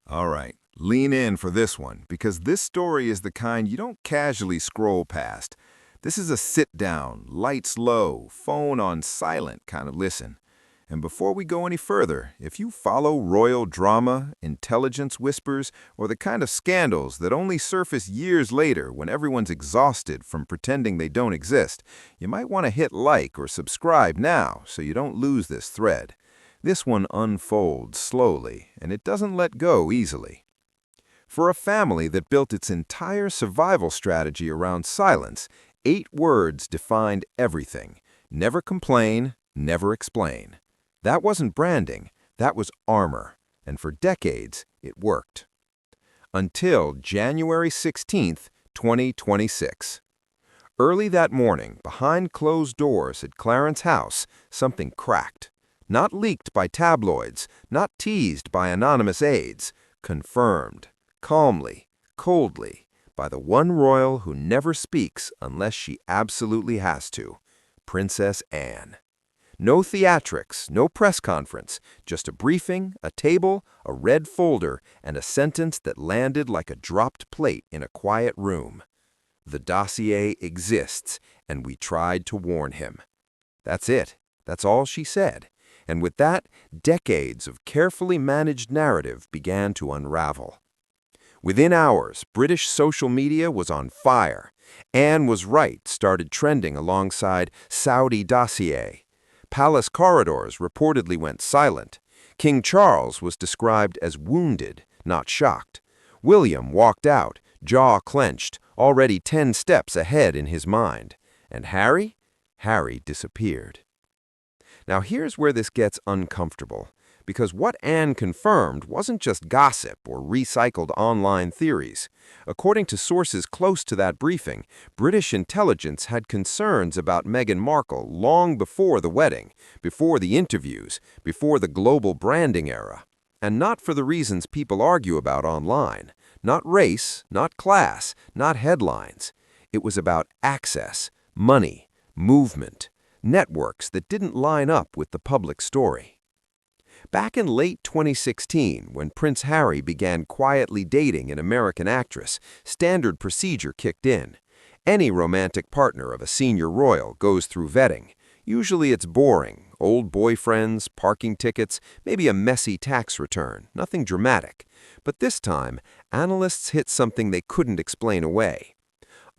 All right, lean in for this one, because this story is the kind you don't casually scroll past. This is a sit-down, lights low, phone on silent kind of listen. And before we go any further, if you follow royal drama, intelligence whispers, or the kind of scandals that only surface years later when everyone's exhausted from pretending they don't exist, you might want to hit like or subscribe now so you don't lose this thread. This one unfolds slowly, and it doesn't let go easily. For a family that built its entire survival strategy around silence, 8 words defined everything. Never complain, never explain. That wasn't branding, that was armor, and for decades, it worked. Until January 16th, 2026. Early that morning, behind closed doors at Clarence House, something cracked. Not leaked by tabloids, not teased by anonymous aides, confirmed, calmly, coldly, by the one royal who never speaks unless she absolutely has to, Princess Anne. No theatrics, no press conference, just a briefing, a table, a red folder, and a sentence that landed like a dropped plate in a quiet room. The dossier exists, and we tried to warn him. That's it. That's all she said. And with that, decades of carefully managed narrative began to unravel. Within hours, British social media was on fire. Anne was right started trending alongside Saudi Dossier. Palace corridors reportedly went silent. King Charles was described as wounded, not shocked. William walked out, jaw clenched, already 10 steps ahead in his mind. And Harry? Harry disappeared. Now here's where this gets uncomfortable, because what Anne confirmed wasn't just gossip or recycled online theories. According to sources close to that briefing, British intelligence had concerns about Meghan Markle long before the wedding, before the interviews, before the global branding era. And not for the reasons people argue about online. Not race, not class, not headlines. It was about access, money, movement, networks that didn't line up with the public story. Back in late 2016, when Prince Harry began quietly dating an American actress, standard procedure kicked in. Any romantic partner of a senior royal goes through vetting. Usually it's boring, old boyfriends, parking tickets, maybe a messy tax return, nothing dramatic. But this time, analysts hit something they couldn't explain away.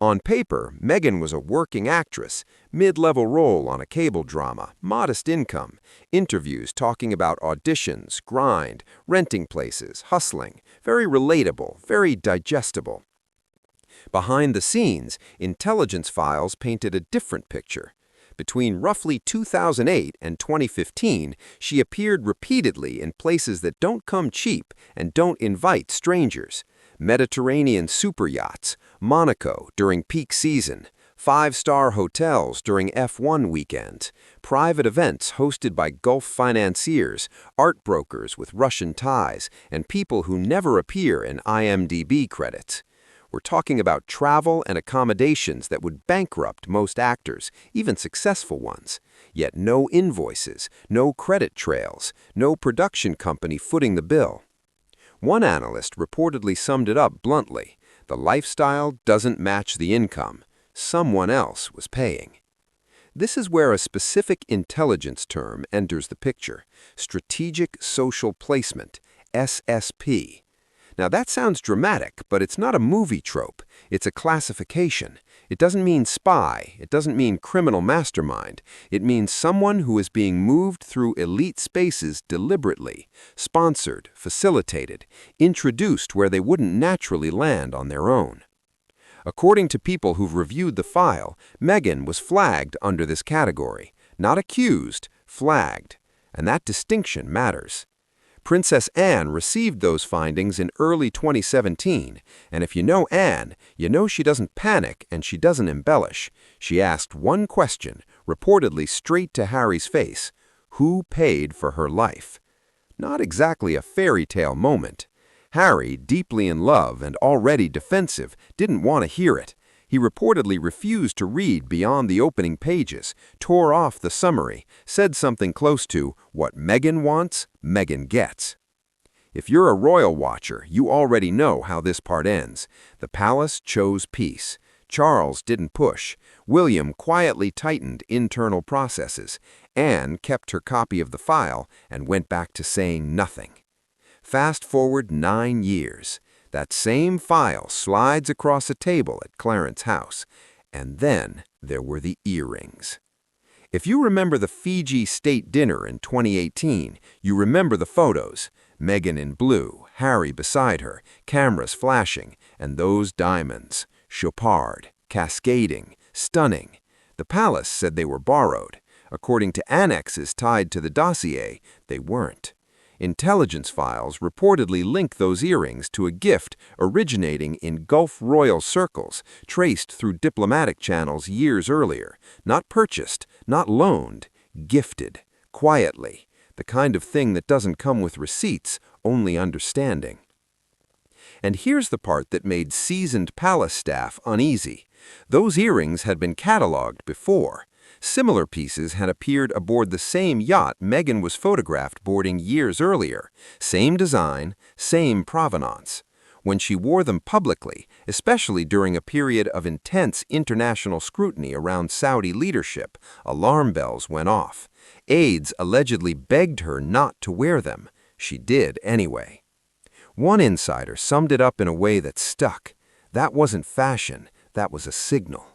On paper, Meghan was a working actress, mid-level role on a cable drama, modest income, interviews talking about auditions, grind, renting places, hustling, very relatable, very digestible. Behind the scenes, intelligence files painted a different picture. Between roughly 2008 and 2015, she appeared repeatedly in places that don't come cheap and don't invite strangers. Mediterranean superyachts, Monaco during peak season, 5-star hotels during F1 weekends, private events hosted by Gulf financiers, art brokers with Russian ties, and people who never appear in IMDb credits. We're talking about travel and accommodations that would bankrupt most actors, even successful ones. Yet no invoices, no credit trails, no production company footing the bill. One analyst reportedly summed it up bluntly: the lifestyle doesn't match the income. Someone else was paying. This is where a specific intelligence term enters the picture: strategic social placement, SSP. Now that sounds dramatic, but it's not a movie trope. It's a classification. It doesn't mean spy. It doesn't mean criminal mastermind. It means someone who is being moved through elite spaces deliberately, sponsored, facilitated, introduced where they wouldn't naturally land on their own. According to people who've reviewed the file, Meghan was flagged under this category. Not accused, flagged. And that distinction matters. Princess Anne received those findings in early 2017, and if you know Anne, you know she doesn't panic and she doesn't embellish. She asked one question, reportedly straight to Harry's face: who paid for her life? Not exactly a fairy tale moment. Harry, deeply in love and already defensive, didn't want to hear it. He reportedly refused to read beyond the opening pages, tore off the summary, said something close to, "What Meghan wants, Meghan gets." If you're a royal watcher, you already know how this part ends. The palace chose peace. Charles didn't push. William quietly tightened internal processes. Anne kept her copy of the file and went back to saying nothing. Fast forward 9 years. That same file slides across a table at Clarence's house. And then there were the earrings. If you remember the Fiji state dinner in 2018, you remember the photos. Meghan in blue, Harry beside her, cameras flashing, and those diamonds. Chopard, cascading, stunning. The palace said they were borrowed. According to annexes tied to the dossier, they weren't. Intelligence files reportedly link those earrings to a gift originating in Gulf royal circles, traced through diplomatic channels years earlier. Not purchased, not loaned, gifted, quietly. The kind of thing that doesn't come with receipts, only understanding. And here's the part that made seasoned palace staff uneasy. Those earrings had been catalogued before. Similar pieces had appeared aboard the same yacht Meghan was photographed boarding years earlier. Same design, same provenance. When she wore them publicly, especially during a period of intense international scrutiny around Saudi leadership, alarm bells went off. Aides allegedly begged her not to wear them. She did anyway. One insider summed it up in a way that stuck. That wasn't fashion, that was a signal.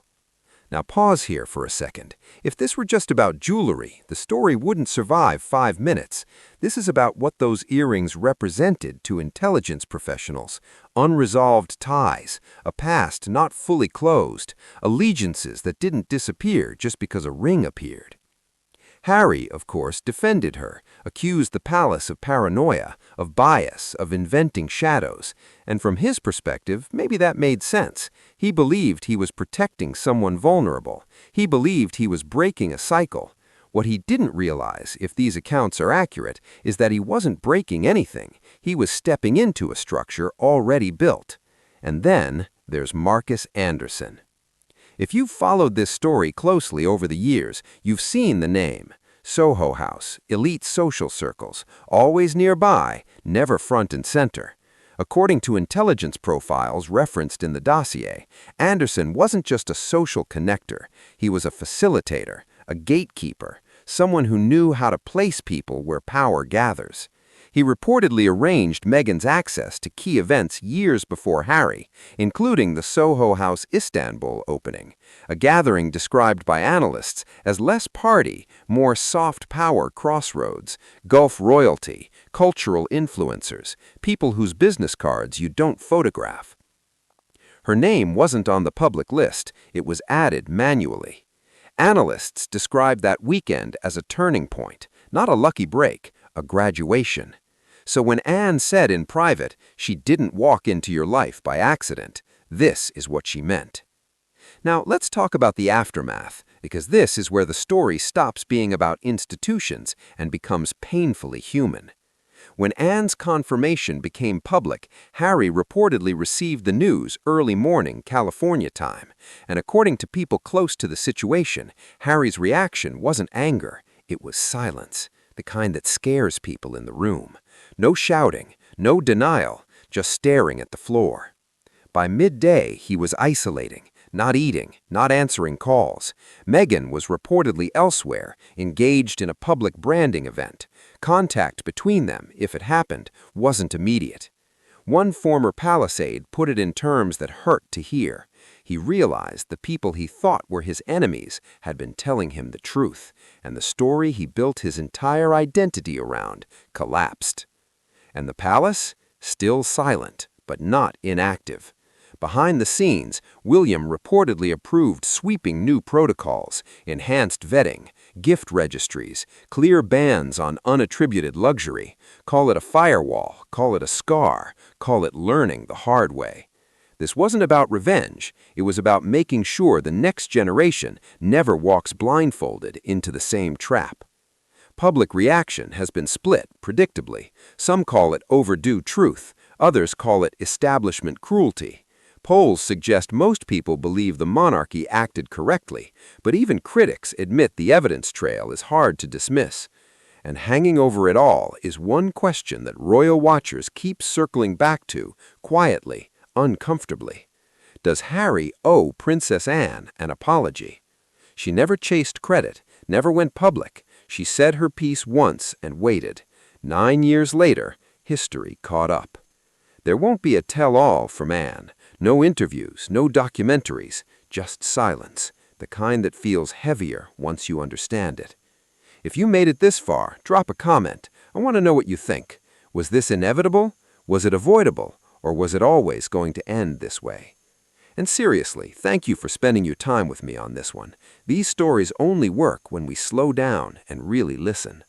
Now pause here for a second. If this were just about jewelry, the story wouldn't survive 5 minutes. This is about what those earrings represented to intelligence professionals. Unresolved ties, a past not fully closed, allegiances that didn't disappear just because a ring appeared. Harry, of course, defended her, accused the palace of paranoia, of bias, of inventing shadows. And from his perspective, maybe that made sense. He believed he was protecting someone vulnerable. He believed he was breaking a cycle. What he didn't realize, if these accounts are accurate, is that he wasn't breaking anything. He was stepping into a structure already built. And then there's Marcus Anderson. If you've followed this story closely over the years, you've seen the name. Soho House, elite social circles, always nearby, never front and center. According to intelligence profiles referenced in the dossier, Anderson wasn't just a social connector. He was a facilitator, a gatekeeper, someone who knew how to place people where power gathers. He reportedly arranged Meghan's access to key events years before Harry, including the Soho House Istanbul opening, a gathering described by analysts as less party, more soft power crossroads, Gulf royalty, cultural influencers, people whose business cards you don't photograph. Her name wasn't on the public list, it was added manually. Analysts described that weekend as a turning point, not a lucky break, a graduation. So when Anne said in private, she didn't walk into your life by accident, this is what she meant. Now let's talk about the aftermath, because this is where the story stops being about institutions and becomes painfully human. When Anne's confirmation became public, Harry reportedly received the news early morning California time, and according to people close to the situation, Harry's reaction wasn't anger, it was silence. The kind that scares people in the room. No shouting, no denial, just staring at the floor. By midday, he was isolating, not eating, not answering calls. Meghan was reportedly elsewhere, engaged in a public branding event. Contact between them, if it happened, wasn't immediate. One former palace aide put it in terms that hurt to hear. He realized the people he thought were his enemies had been telling him the truth, and the story he built his entire identity around collapsed. And the palace? Still silent, but not inactive. Behind the scenes, William reportedly approved sweeping new protocols, enhanced vetting, gift registries, clear bans on unattributed luxury. Call it a firewall, call it a scar, call it learning the hard way. This wasn't about revenge, it was about making sure the next generation never walks blindfolded into the same trap. Public reaction has been split, predictably. Some call it overdue truth, others call it establishment cruelty. Polls suggest most people believe the monarchy acted correctly, but even critics admit the evidence trail is hard to dismiss. And hanging over it all is one question that royal watchers keep circling back to, quietly, uncomfortably. Does Harry owe Princess Anne an apology? She never chased credit, never went public. She said her piece once and waited. 9 years later, history caught up. There won't be a tell-all from Anne. No interviews, no documentaries, just silence, the kind that feels heavier once you understand it. If you made it this far, drop a comment. I want to know what you think. Was this inevitable? Was it avoidable? Or was it always going to end this way? And seriously, thank you for spending your time with me on this one. These stories only work when we slow down and really listen.